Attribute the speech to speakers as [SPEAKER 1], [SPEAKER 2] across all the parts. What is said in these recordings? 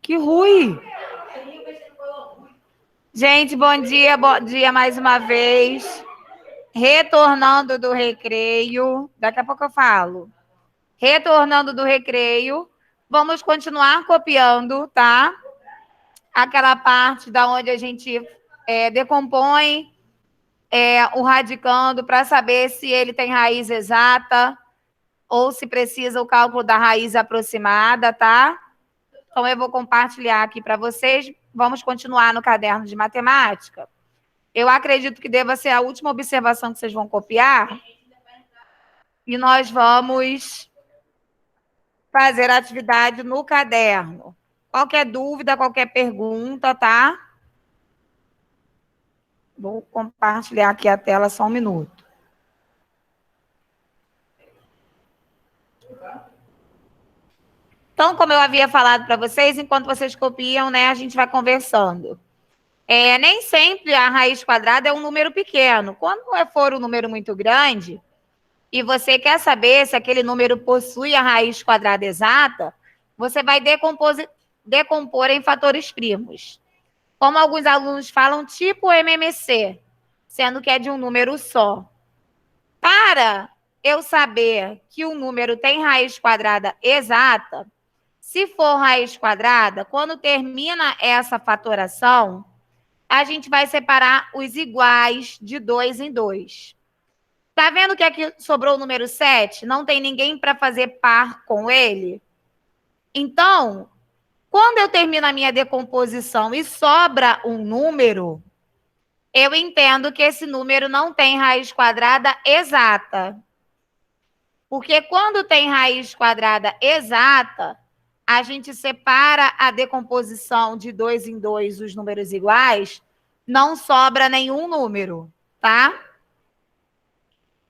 [SPEAKER 1] Que ruim. Gente, bom dia mais uma vez. Retornando do recreio. Daqui a pouco eu falo. Retornando do recreio. Vamos continuar copiando, tá? Aquela parte da onde a gente decompõe o radicando para saber se ele tem raiz exata ou se precisa o cálculo da raiz aproximada, tá? Então, eu vou compartilhar aqui para vocês. Vamos continuar no caderno de matemática. Eu acredito que deva ser a última observação que vocês vão copiar. E nós vamos fazer a atividade no caderno. Qualquer dúvida, qualquer pergunta, tá? Vou compartilhar aqui a tela só um minuto. Então, como eu havia falado para vocês, enquanto vocês copiam, né, a gente vai conversando. Nem sempre a raiz quadrada é um número pequeno. Quando for um número muito grande, e você quer saber se aquele número possui a raiz quadrada exata, você vai decompor em fatores primos. Como alguns alunos falam, tipo MMC, sendo que é de um número só. Para eu saber que um número tem raiz quadrada exata, se for raiz quadrada, quando termina essa fatoração, a gente vai separar os iguais de 2 em 2. Tá vendo que aqui sobrou o número 7? Não tem ninguém para fazer par com ele? Então, quando eu termino a minha decomposição e sobra um número, eu entendo que esse número não tem raiz quadrada exata. Porque quando tem raiz quadrada exata, a gente separa a decomposição de 2 em 2, os números iguais, não sobra nenhum número, tá?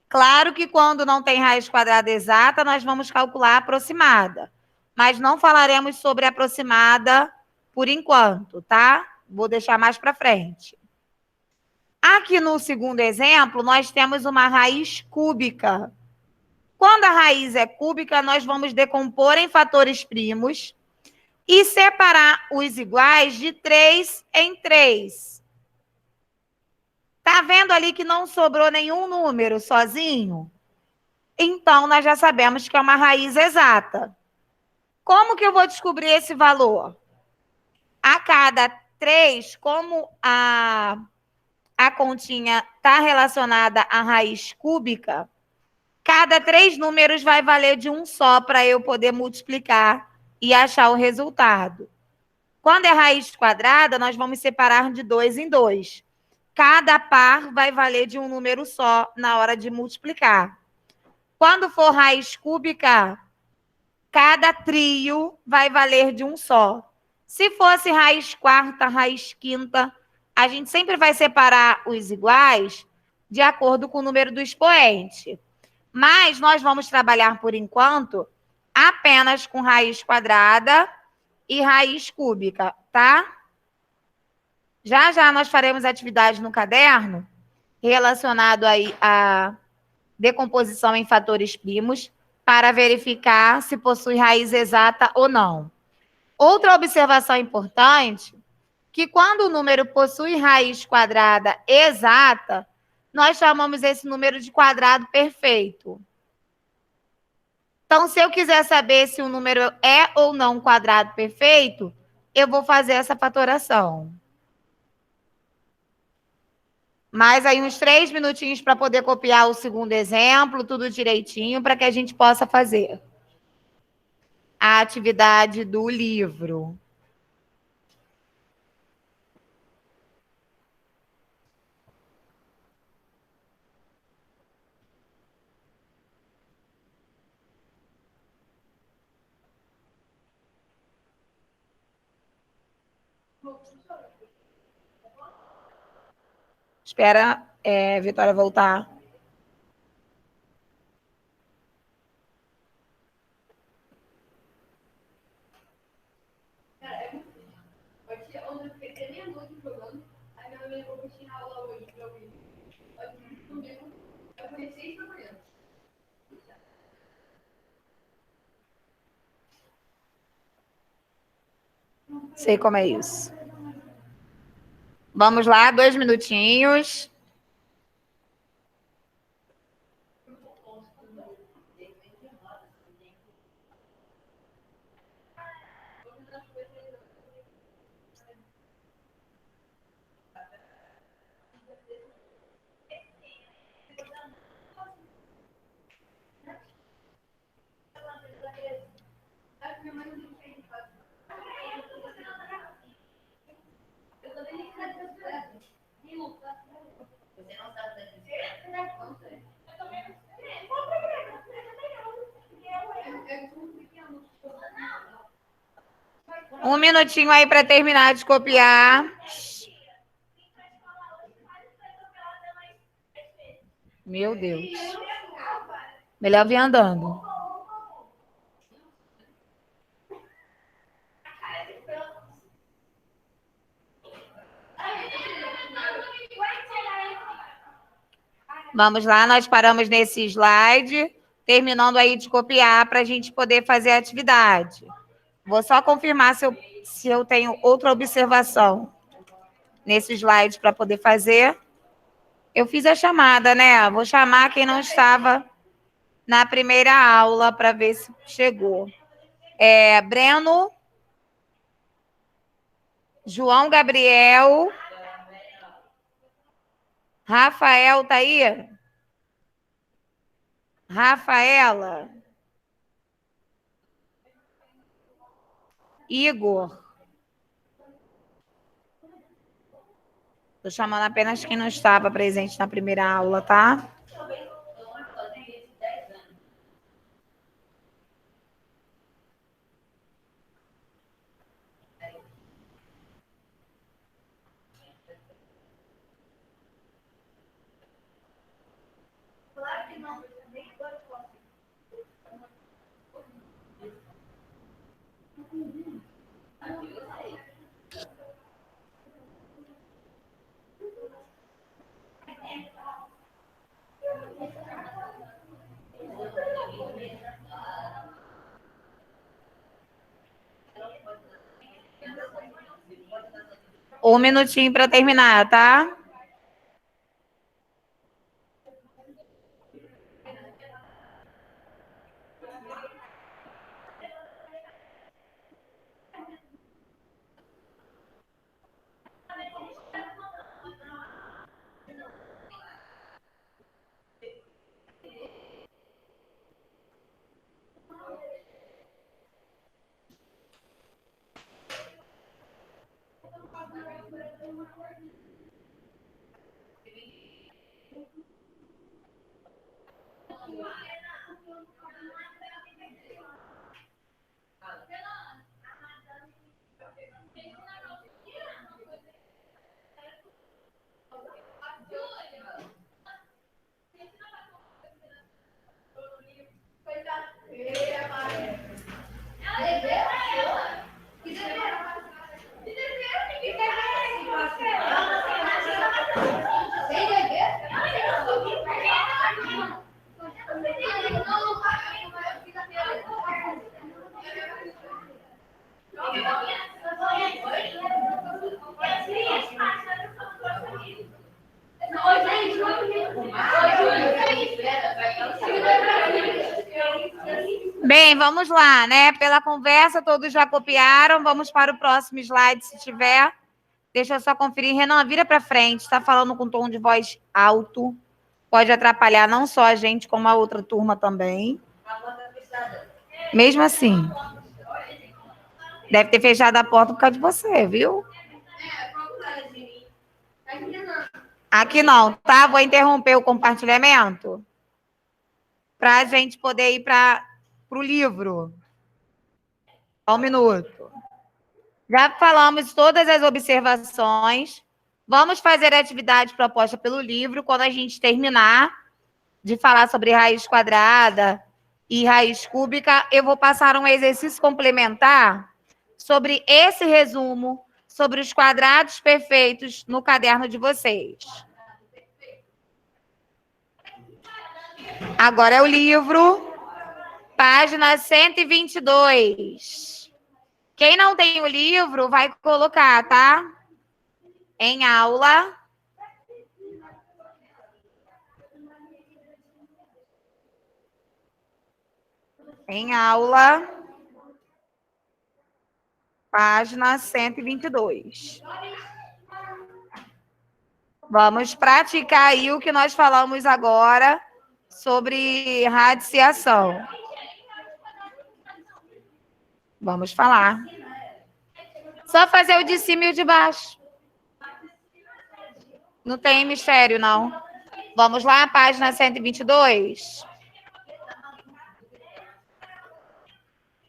[SPEAKER 1] Claro que quando não tem raiz quadrada exata, nós vamos calcular a aproximada. Mas não falaremos sobre a aproximada por enquanto, tá? Vou deixar mais para frente. Aqui no segundo exemplo, nós temos uma raiz cúbica. Quando a raiz é cúbica, nós vamos decompor em fatores primos e separar os iguais de 3 em 3. Tá vendo ali que não sobrou nenhum número sozinho? Então, nós já sabemos que é uma raiz exata. Como que eu vou descobrir esse valor? A cada 3, como a continha está relacionada à raiz cúbica, cada 3 números vai valer de um só para eu poder multiplicar e achar o resultado. Quando é raiz quadrada, nós vamos separar de 2 em 2. Cada par vai valer de um número só na hora de multiplicar. Quando for raiz cúbica, cada trio vai valer de um só. Se fosse raiz quarta, raiz quinta, a gente sempre vai separar os iguais de acordo com o número do expoente. Mas nós vamos trabalhar, por enquanto, apenas com raiz quadrada e raiz cúbica, tá? Já já nós faremos atividade no caderno relacionado aí à decomposição em fatores primos para verificar se possui raiz exata ou não. Outra observação importante, que quando o número possui raiz quadrada exata, nós chamamos esse número de quadrado perfeito. Então, se eu quiser saber se o número é ou não um quadrado perfeito, eu vou fazer essa fatoração. Mais aí uns 3 minutinhos para poder copiar o segundo exemplo, tudo direitinho, para que a gente possa fazer a atividade do livro. Espera, Vitória voltar. Sei como é isso. Vamos lá, 2 minutinhos. Um minutinho aí para terminar de copiar. Meu Deus. Melhor vir andando. Vamos lá, nós paramos nesse slide, terminando aí de copiar para a gente poder fazer a atividade. Vou só confirmar se eu tenho outra observação nesse slide para poder fazer. Eu fiz a chamada, né? Vou chamar quem não estava na primeira aula para ver se chegou. Breno, João Gabriel, Rafael, tá aí? Rafaela, Igor. Estou chamando apenas quem não estava presente na primeira aula, tá? Um minutinho para terminar, tá? Bem, vamos lá, né? Pela conversa, todos já copiaram. Vamos para o próximo slide, se tiver. Deixa eu só conferir. Renan, vira para frente. Está falando com tom de voz alto. Pode atrapalhar não só a gente, como a outra turma também. Mesmo assim. Deve ter fechado a porta por causa de você, viu? Aqui não, tá? Vou interromper o compartilhamento para a gente poder ir para o livro. Só um minuto. Já falamos todas as observações. Vamos fazer a atividade proposta pelo livro. Quando a gente terminar de falar sobre raiz quadrada e raiz cúbica, eu vou passar um exercício complementar sobre esse resumo, sobre os quadrados perfeitos no caderno de vocês. Agora é o livro, página 122. Quem não tem o livro vai colocar, tá? Em aula. Em aula. Página 122. Vamos praticar aí o que nós falamos agora sobre radiciação. Vamos falar. Só fazer o de cima e o de baixo. Não tem mistério, não. Vamos lá, página 122.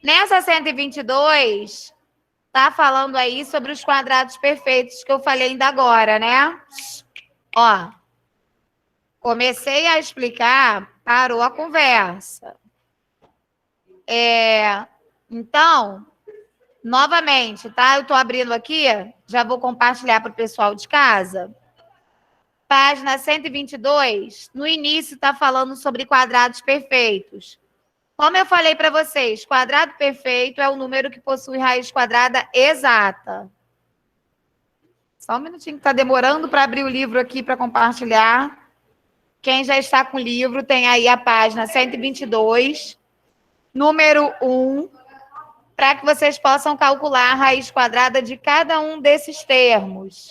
[SPEAKER 1] Nessa 122, tá falando aí sobre os quadrados perfeitos que eu falei ainda agora, né? Ó, comecei a explicar, parou a conversa. Então, novamente, tá? Eu tô abrindo aqui, já vou compartilhar para o pessoal de casa. Página 122, no início está falando sobre quadrados perfeitos. Como eu falei para vocês, quadrado perfeito é o número que possui raiz quadrada exata. Só um minutinho que está demorando para abrir o livro aqui para compartilhar. Quem já está com o livro tem aí a página 122, número 1, para que vocês possam calcular a raiz quadrada de cada um desses termos.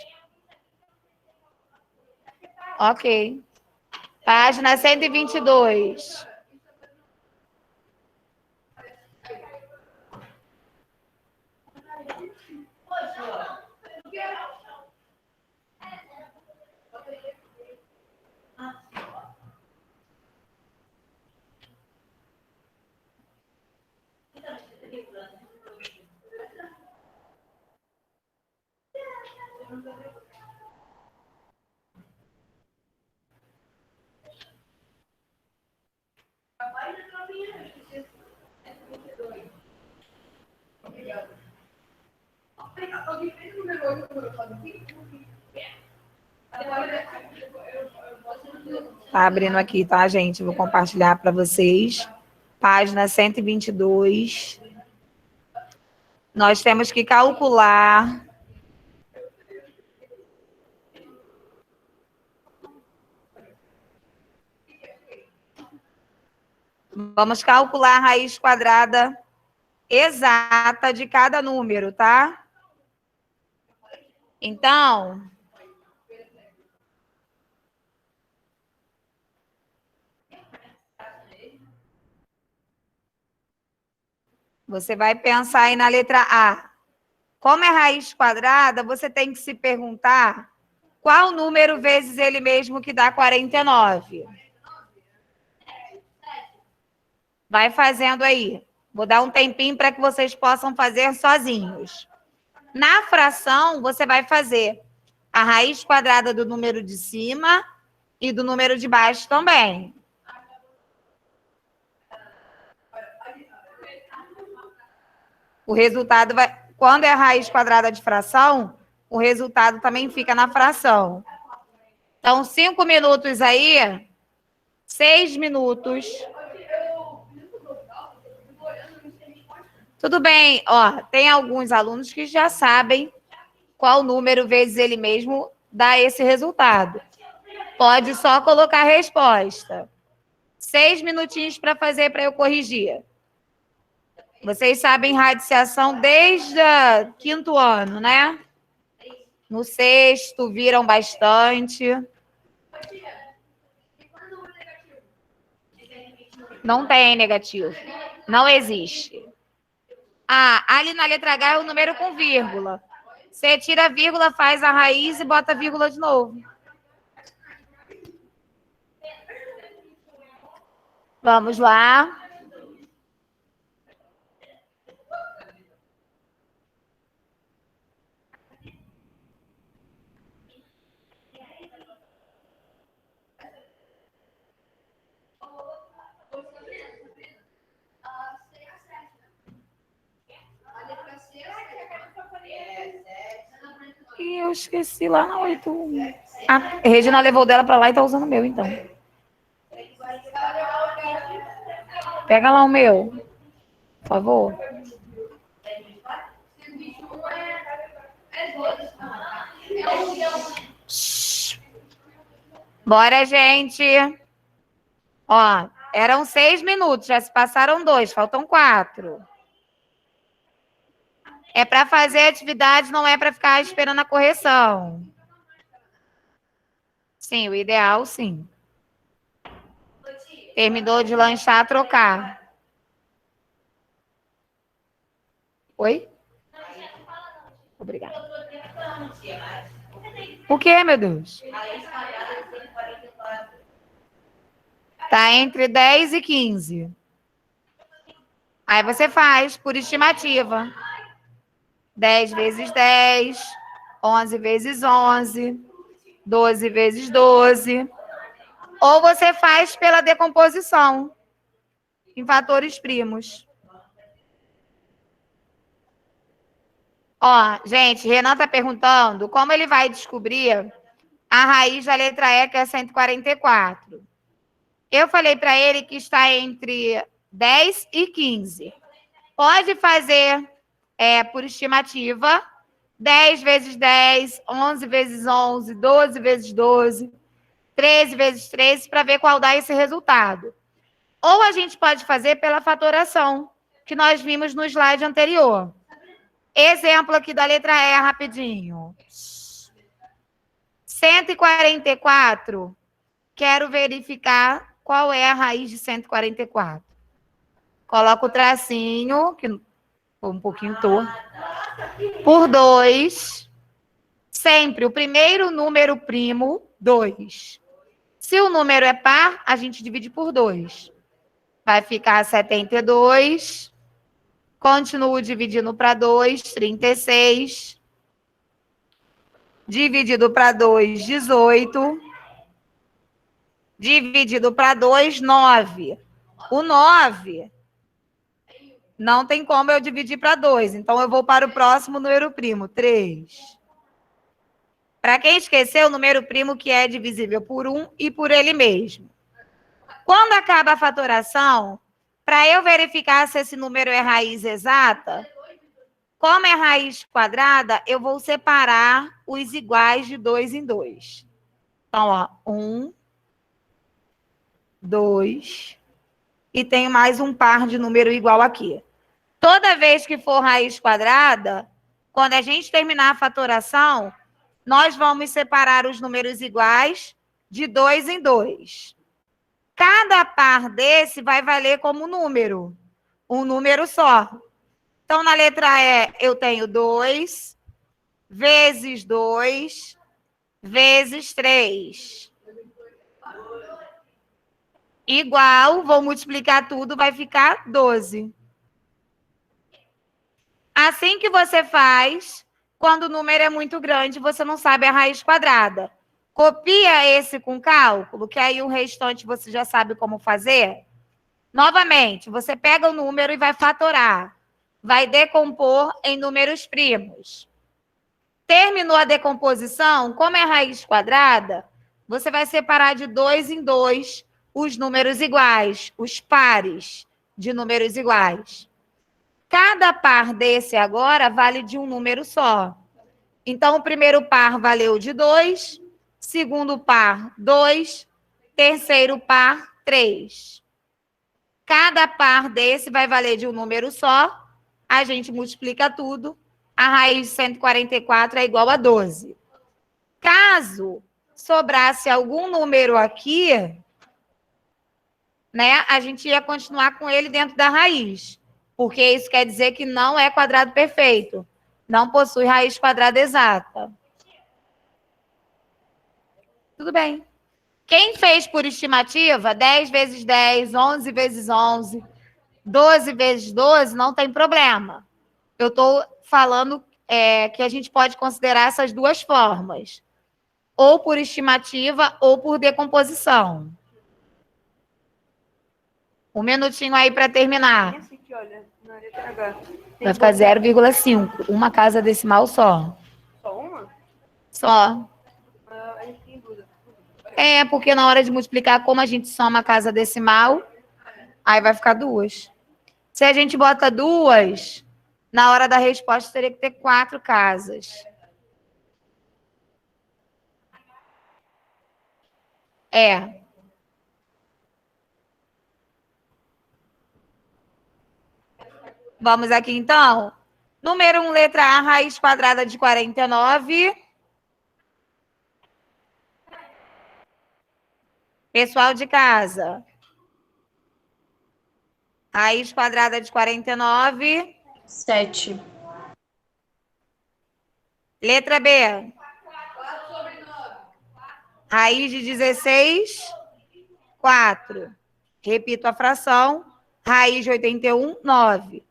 [SPEAKER 1] Ok. Página 122. Tá abrindo aqui, tá, gente? Vou compartilhar para vocês. Página 122. Nós temos que calcular. Vamos calcular a raiz quadrada exata de cada número, tá? Então, você vai pensar aí na letra A. Como é raiz quadrada, você tem que se perguntar qual número vezes ele mesmo que dá 49. Vai fazendo aí. Vou dar um tempinho para que vocês possam fazer sozinhos. Na fração, você vai fazer a raiz quadrada do número de cima e do número de baixo também. O resultado vai... Quando é a raiz quadrada de fração, o resultado também fica na fração. Então, 5 minutos aí, 6 minutos. Tudo bem, ó, tem alguns alunos que já sabem qual número vezes ele mesmo dá esse resultado. Pode só colocar a resposta. 6 minutinhos para fazer, para eu corrigir. Vocês sabem radiciação desde o 5º ano, né? No 6º, viram bastante. Não tem negativo. Não existe. Ah, ali na letra H é o número com vírgula. Você tira a vírgula, faz a raiz e bota a vírgula de novo. Vamos lá. E eu esqueci lá na 8. A Regina levou dela para lá e tá usando o meu, então. Pega lá o meu, por favor. Bora, gente. Ó, eram 6 minutos, já se passaram 2, faltam 4. É para fazer atividade, não é para ficar esperando a correção. Sim, o ideal, sim. Terminou de lanchar, trocar. Oi? Obrigada. O que, meu Deus? Tá entre 10 e 15. Aí você faz por estimativa. 10 vezes 10, 11 vezes 11, 12 vezes 12. Ou você faz pela decomposição em fatores primos. Ó, gente, Renan está perguntando como ele vai descobrir a raiz da letra E, que é 144. Eu falei para ele que está entre 10 e 15. Pode fazer por estimativa. 10 vezes 10, 11 vezes 11, 12 vezes 12, 13 vezes 13, para ver qual dá esse resultado. Ou a gente pode fazer pela fatoração, que nós vimos no slide anterior. Exemplo aqui da letra E, rapidinho. 144, quero verificar qual é a raiz de 144. Coloco o tracinho, que foi um pouquinho torto, por 2. Sempre o primeiro número primo, 2. Se o número é par, a gente divide por 2. Vai ficar 72. Continuo dividindo para 2, 36. Dividido para 2, 18. Dividido para 2, 9. O 9 não tem como eu dividir para 2. Então, eu vou para o próximo número primo, 3. Para quem esqueceu, o número primo que é divisível por 1 e por ele mesmo. Quando acaba a fatoração, para eu verificar se esse número é raiz exata, como é raiz quadrada, eu vou separar os iguais de 2 em 2. Então, ó, 1, 2, e tenho mais um par de número igual aqui. Toda vez que for raiz quadrada, quando a gente terminar a fatoração, nós vamos separar os números iguais de 2 em 2. Cada par desse vai valer como número, um número só. Então, na letra E, eu tenho 2 vezes 2 vezes 3. Igual, vou multiplicar tudo, vai ficar 12. Assim que você faz, quando o número é muito grande, você não sabe a raiz quadrada. Copia esse com cálculo, que aí o restante você já sabe como fazer. Novamente, você pega o número e vai fatorar. Vai decompor em números primos. Terminou a decomposição, como é raiz quadrada, você vai separar de 2 em 2 os números iguais, os pares de números iguais. Cada par desse agora vale de um número só. Então, o primeiro par valeu de 2, segundo par, 2, terceiro par, 3. Cada par desse vai valer de um número só. A gente multiplica tudo. A raiz de 144 é igual a 12. Caso sobrasse algum número aqui, né, a gente ia continuar com ele dentro da raiz. Porque isso quer dizer que não é quadrado perfeito. Não possui raiz quadrada exata. Tudo bem. Quem fez por estimativa, 10 vezes 10, 11 vezes 11, 12 vezes 12, não tem problema. Eu estou falando que a gente pode considerar essas duas formas. Ou por estimativa ou por decomposição. Um minutinho aí para terminar. Vai ficar 0,5. Uma casa decimal só.
[SPEAKER 2] Só uma?
[SPEAKER 1] Só.
[SPEAKER 2] A gente tem dúvida.
[SPEAKER 1] É, porque na hora de multiplicar, como a gente soma a casa decimal, aí vai ficar 2. Se a gente bota 2, na hora da resposta teria que ter 4 casas. É. Vamos aqui, então. Número 1, letra A, raiz quadrada de 49. Pessoal de casa. Raiz quadrada de 49.
[SPEAKER 3] 7.
[SPEAKER 1] Letra B. Raiz de 16, 4. Repito a fração. Raiz de 81, 9.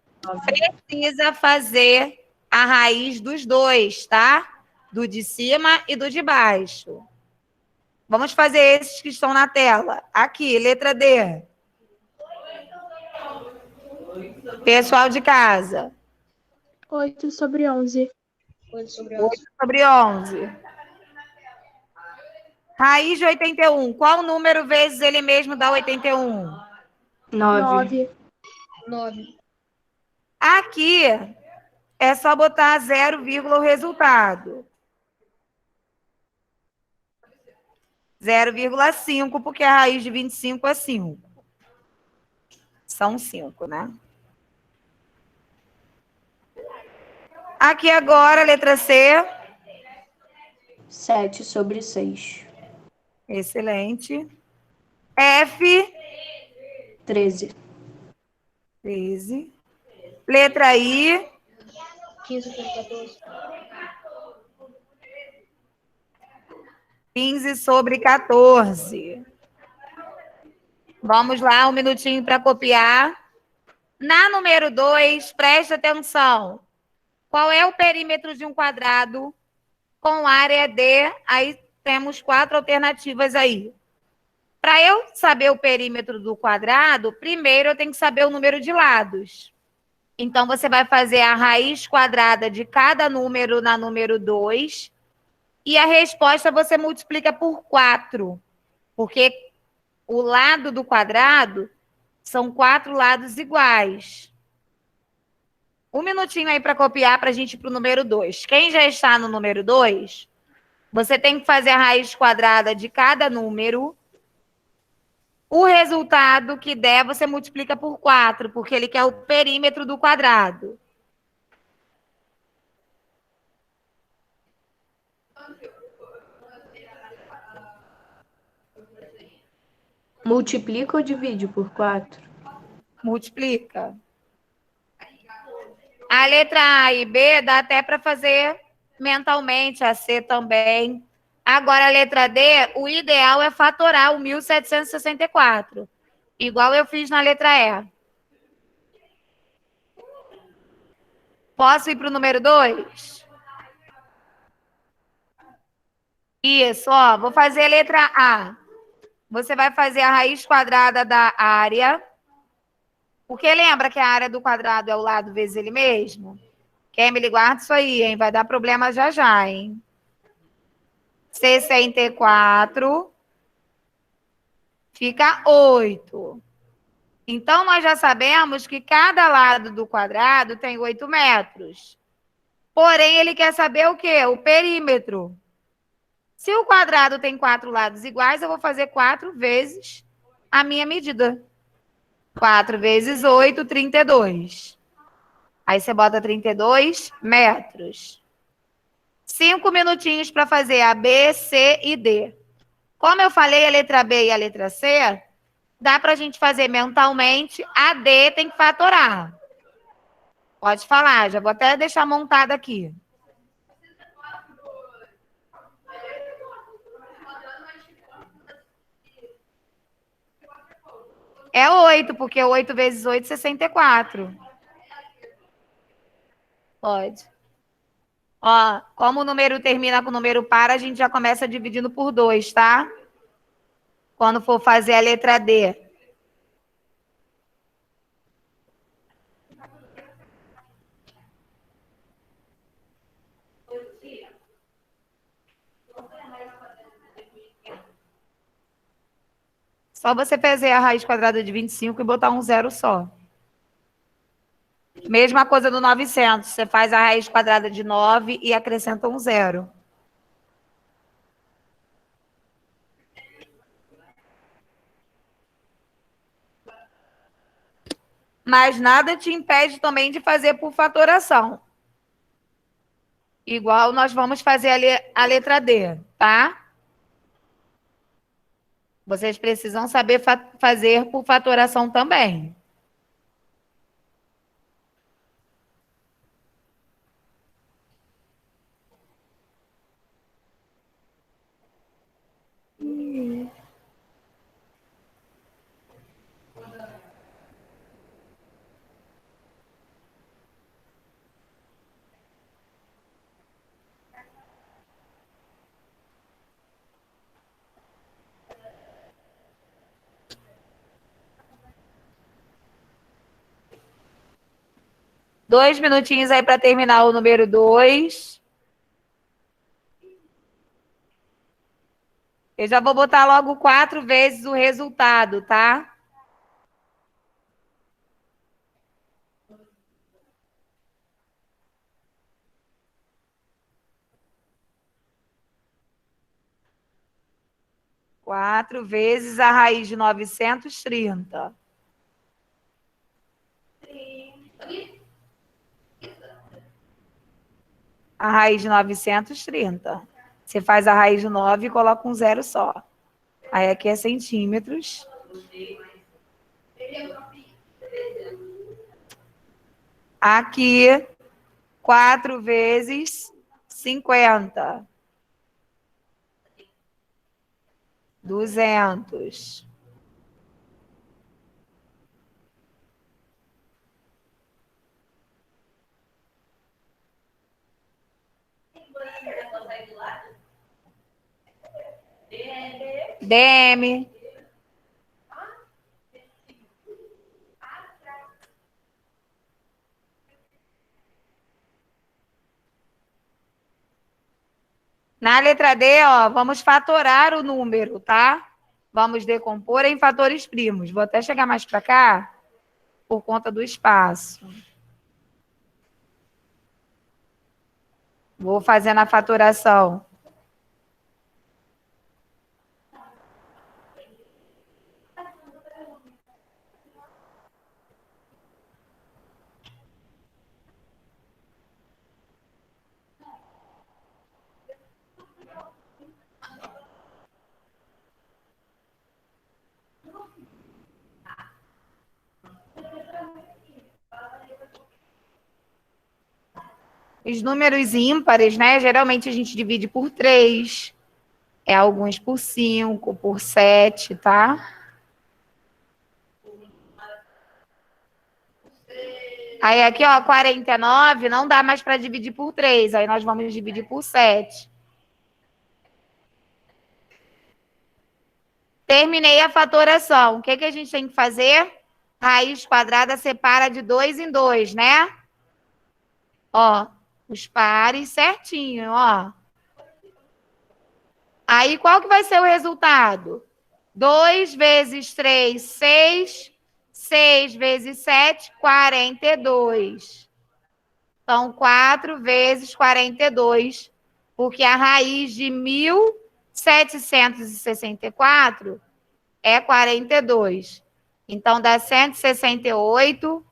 [SPEAKER 1] Precisa fazer a raiz dos dois, tá? Do de cima e do de baixo. Vamos fazer esses que estão na tela. Aqui, letra D. Pessoal de casa.
[SPEAKER 3] 8/11.
[SPEAKER 2] 8 sobre
[SPEAKER 1] 8 sobre 11. Raiz de 81. Qual número vezes ele mesmo dá 81?
[SPEAKER 3] 9.
[SPEAKER 2] 9.
[SPEAKER 1] Aqui é só botar 0, o resultado. 0,5, porque a raiz de 25 é 5. São 5, né? Aqui agora, letra C.
[SPEAKER 3] 7/6.
[SPEAKER 1] Excelente. F.
[SPEAKER 3] 13.
[SPEAKER 1] 13. Letra I.
[SPEAKER 2] 15 sobre 14.
[SPEAKER 1] 15 sobre 14. Vamos lá, um minutinho para copiar. Na número 2, preste atenção. Qual é o perímetro de um quadrado com área D? Aí temos 4 alternativas aí. Para eu saber o perímetro do quadrado, primeiro eu tenho que saber o número de lados. Então, você vai fazer a raiz quadrada de cada número na número 2. E a resposta você multiplica por 4. Porque o lado do quadrado são 4 lados iguais. Um minutinho aí para copiar para a gente ir para o número 2. Quem já está no número 2, você tem que fazer a raiz quadrada de cada número. O resultado que der, você multiplica por 4, porque ele quer o perímetro do quadrado.
[SPEAKER 3] Multiplica ou divide por 4?
[SPEAKER 1] Multiplica. A letra A e B dá até para fazer mentalmente, a C também. Agora, a letra D, o ideal é fatorar o 1764, igual eu fiz na letra E. Posso ir para o número 2? Isso, ó, vou fazer a letra A. Você vai fazer a raiz quadrada da área. Porque lembra que a área do quadrado é o lado vezes ele mesmo? Emily, guarda isso aí, hein? Vai dar problema já já, hein? 64 fica 8. Então, nós já sabemos que cada lado do quadrado tem 8 metros. Porém, ele quer saber o quê? O perímetro. Se o quadrado tem 4 lados iguais, eu vou fazer 4 vezes a minha medida. 4 vezes 8, 32. Aí você bota 32 metros. 5 minutinhos para fazer a B, C e D. Como eu falei a letra B e a letra C, dá para a gente fazer mentalmente. A D tem que fatorar. Pode falar, já vou até deixar montada aqui. É 8, porque 8 vezes 8 é 64. Pode. Ó, como o número termina com o número par, a gente já começa dividindo por 2, tá? Quando for fazer a letra D. Só você fazer a raiz quadrada de 25 e botar um zero só. Mesma coisa do 900. Você faz a raiz quadrada de 9 e acrescenta um zero. Mas nada te impede também de fazer por fatoração. Igual nós vamos fazer a letra D, tá? Vocês precisam saber fazer por fatoração também. Dois minutinhos aí para terminar o número 2. Eu já vou botar logo 4 vezes o resultado, tá? Quatro vezes a raiz de 930. A raiz de 930. Você faz a raiz de 9 e coloca um zero só. Aí aqui é centímetros. Aqui, 4 vezes 50. 200. DM. Na letra D, ó, vamos fatorar o número, tá? Vamos decompor em fatores primos. Vou até chegar mais para cá, por conta do espaço. Vou fazendo a fatoração. Os números ímpares, né? Geralmente a gente divide por 3. Alguns por 5, por 7, tá? Aí aqui, ó, 49 não dá mais para dividir por 3. Aí nós vamos dividir por 7. Terminei a fatoração. O que a gente tem que fazer? Raiz quadrada separa de 2 em 2, né? Ó, os pares certinho, ó. Aí, qual que vai ser o resultado? 2 vezes 3, 6. 6 vezes 7, 42. Então, 4 vezes 42, porque a raiz de 1.764 é 42. Então, dá 168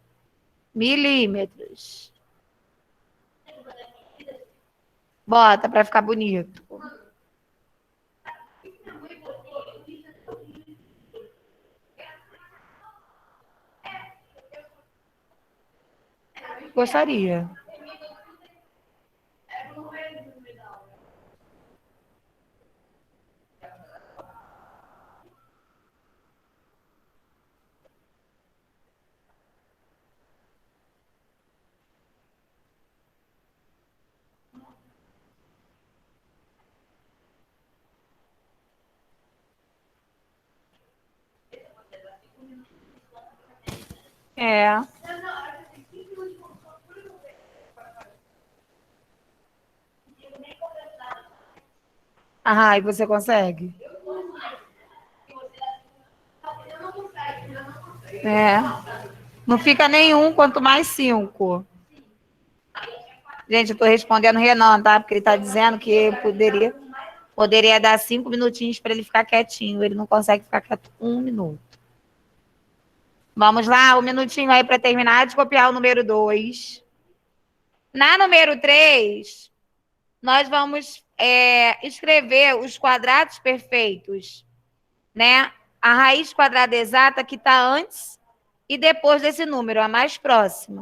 [SPEAKER 1] milímetros. Bota para ficar bonito. Gostaria. É. Ah, e você consegue? É. Não fica nenhum, quanto mais 5. Gente, eu estou respondendo o Renan, tá? Porque ele está dizendo que poderia dar 5 minutinhos para ele ficar quietinho. Ele não consegue ficar quieto 1 minuto. Vamos lá, um minutinho aí para terminar de copiar o número 2. Na número 3, nós vamos escrever os quadrados perfeitos, né? A raiz quadrada exata que está antes e depois desse número, a mais próxima.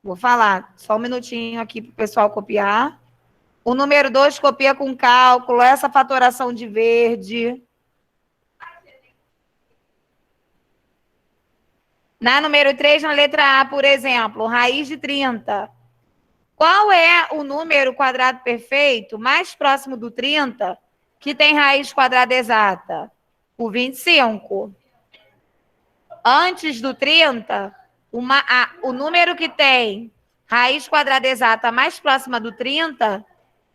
[SPEAKER 1] Vou falar, só um minutinho aqui para o pessoal copiar. O número 2 copia com cálculo, essa fatoração de verde. Na número 3, na letra A, por exemplo, raiz de 30. Qual é o número quadrado perfeito mais próximo do 30 que tem raiz quadrada exata? O 25. Antes do 30, o número que tem raiz quadrada exata mais próxima do 30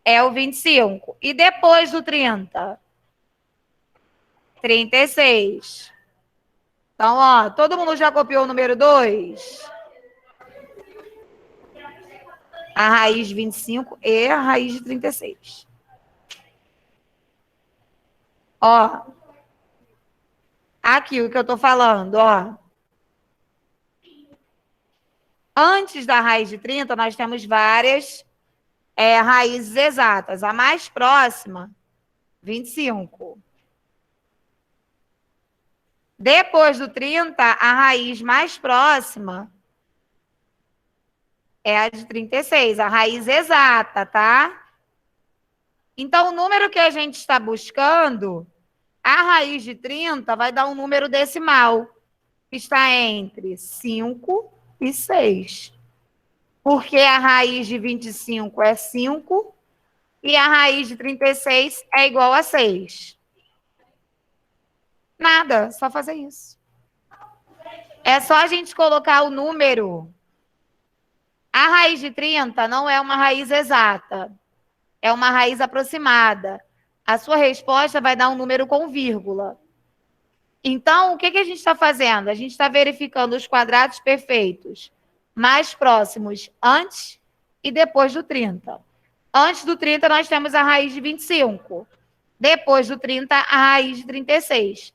[SPEAKER 1] é o 25. E depois do 30? 36. Então, ó, todo mundo já copiou o número 2? A raiz de 25 e a raiz de 36. Ó, aqui o que eu estou falando, ó. Antes da raiz de 30, nós temos várias raízes exatas. A mais próxima, 25. Depois do 30, a raiz mais próxima é a de 36, a raiz exata, tá? Então, o número que a gente está buscando, a raiz de 30 vai dar um número decimal, que está entre 5 e 6. Porque a raiz de 25 é 5 e a raiz de 36 é igual a 6. Nada, só fazer isso. É só a gente colocar o número. A raiz de 30 não é uma raiz exata, é uma raiz aproximada. A sua resposta vai dar um número com vírgula. Então, o que a gente está fazendo? A gente está verificando os quadrados perfeitos mais próximos antes e depois do 30. Antes do 30, nós temos a raiz de 25. Depois do 30, a raiz de 36.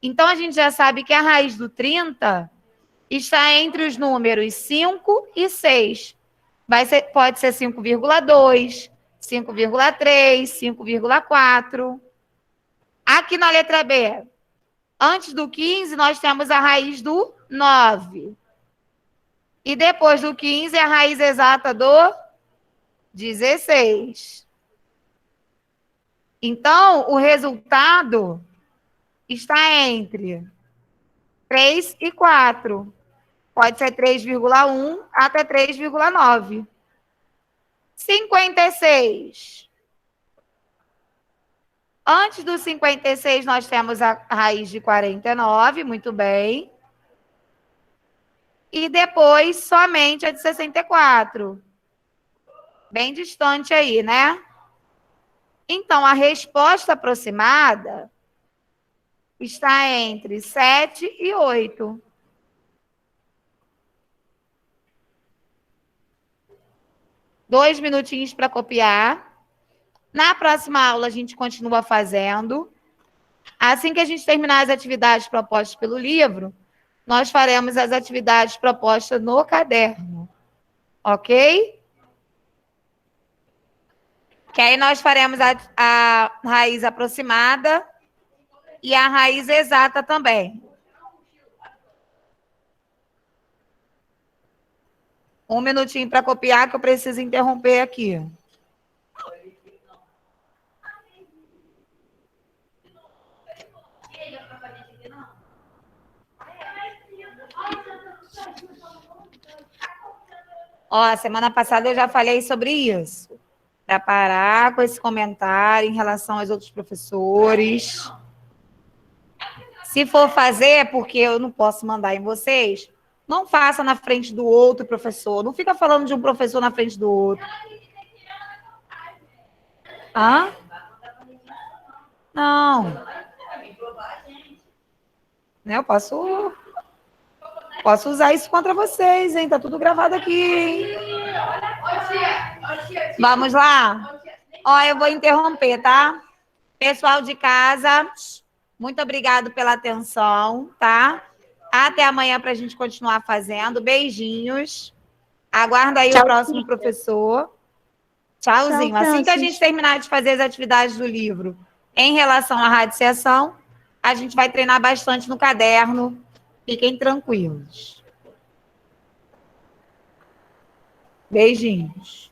[SPEAKER 1] Então, a gente já sabe que a raiz do 30 está entre os números 5 e 6. Pode ser 5,2, 5,3, 5,4. Aqui na letra B, antes do 15, nós temos a raiz do 9. E depois do 15, a raiz exata do 16. Então, o resultado está entre 3 e 4. Pode ser 3,1 até 3,9. 56. Antes do 56, nós temos a raiz de 49, muito bem. E depois, somente a de 64. Bem distante aí, né? Então, a resposta aproximada está entre 7 e 8. Dois minutinhos para copiar. Na próxima aula, a gente continua fazendo. Assim que a gente terminar as atividades propostas pelo livro, nós faremos as atividades propostas no caderno. Ok? Que aí nós faremos a raiz aproximada e a raiz exata também. Um minutinho para copiar, que eu preciso interromper aqui. Ó, semana passada eu já falei sobre isso. Para parar com esse comentário em relação aos outros professores. Se for fazer, é porque eu não posso mandar em vocês, não faça na frente do outro professor. Não fica falando de um professor na frente do outro. Hã? Não. Né, eu posso usar isso contra vocês, hein? Tá tudo gravado aqui, hein? Vamos lá? Ó, eu vou interromper, tá? Pessoal de casa, muito obrigado pela atenção, tá? Até amanhã para a gente continuar fazendo. Beijinhos. Aguarda aí o
[SPEAKER 3] Tchau,
[SPEAKER 1] próximo professor. Tchauzinho.
[SPEAKER 4] Tchau,
[SPEAKER 1] Assim que a
[SPEAKER 4] Francis.
[SPEAKER 1] gente terminar de fazer as atividades do livro em relação à radiciação, a gente vai treinar bastante no caderno. Fiquem tranquilos. Beijinhos.